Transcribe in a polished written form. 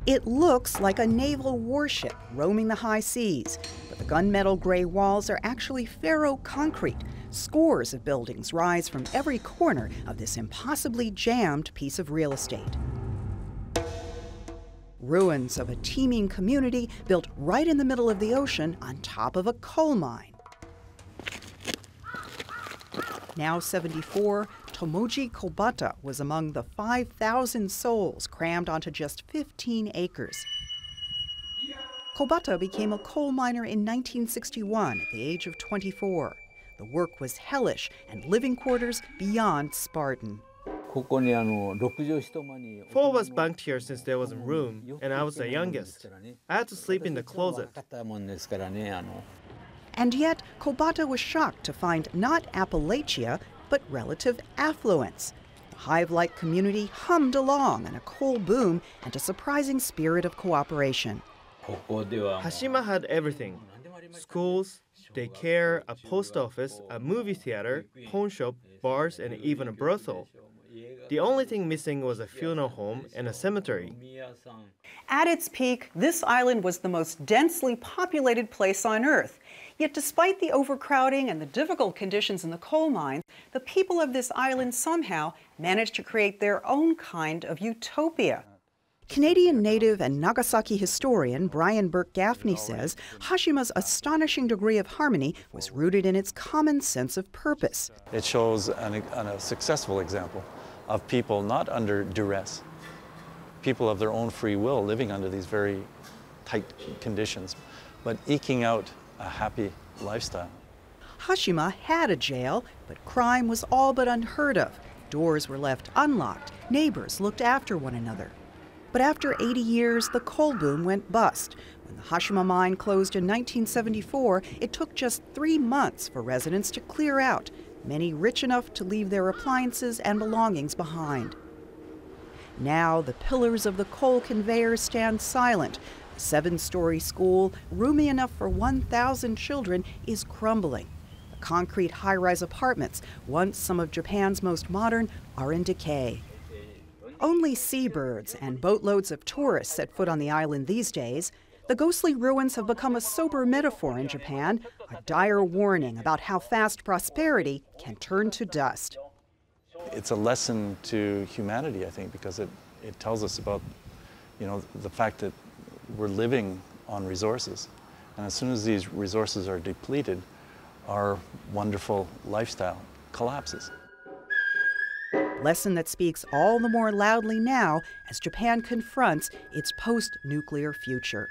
It looks like a naval warship roaming the high seas, but the gunmetal gray walls are actually ferro-concrete. Scores of buildings rise from every corner of this impossibly jammed piece of real estate. Ruins of a teeming community built right in the middle of the ocean on top of a coal mine. Now 74, Tomoji Kobata was among the 5,000 souls crammed onto just 15 acres. Kobata became a coal miner in 1961 at the age of 24. The work was hellish and living quarters beyond Spartan. 4 of us bunked here since there wasn't room, and I was the youngest. I had to sleep in the closet. And yet, Kobata was shocked to find not Appalachia, but relative affluence. The hive-like community hummed along in a coal boom and a surprising spirit of cooperation. Hashima had everything: schools, daycare, a post office, a movie theater, pawn shop, bars, and even a brothel. The only thing missing was a funeral home and a cemetery. At its peak, this island was the most densely populated place on Earth. Yet despite the overcrowding and the difficult conditions in the coal mines, the people of this island somehow managed to create their own kind of utopia. Canadian native and Nagasaki historian Brian Burke-Gaffney says Hashima's astonishing degree of harmony was rooted in its common sense of purpose. It shows a successful example of people not under duress, people of their own free will living under these very tight conditions, but eking out a happy lifestyle. Hashima had a jail, but crime was all but unheard of. Doors were left unlocked, neighbors looked after one another. But after 80 years, the coal boom went bust. When the Hashima mine closed in 1974, it took just 3 months for residents to clear out, many rich enough to leave their appliances and belongings behind. Now the pillars of the coal conveyor stand silent. A 7-story school, roomy enough for 1,000 children, is crumbling. The concrete high-rise apartments, once some of Japan's most modern, are in decay. Only seabirds and boatloads of tourists set foot on the island these days. The ghostly ruins have become a sober metaphor in Japan, a dire warning about how fast prosperity can turn to dust. It's a lesson to humanity, I think, because it tells us about, the fact that we're living on resources. And as soon as these resources are depleted, our wonderful lifestyle collapses. Lesson that speaks all the more loudly now as Japan confronts its post-nuclear future.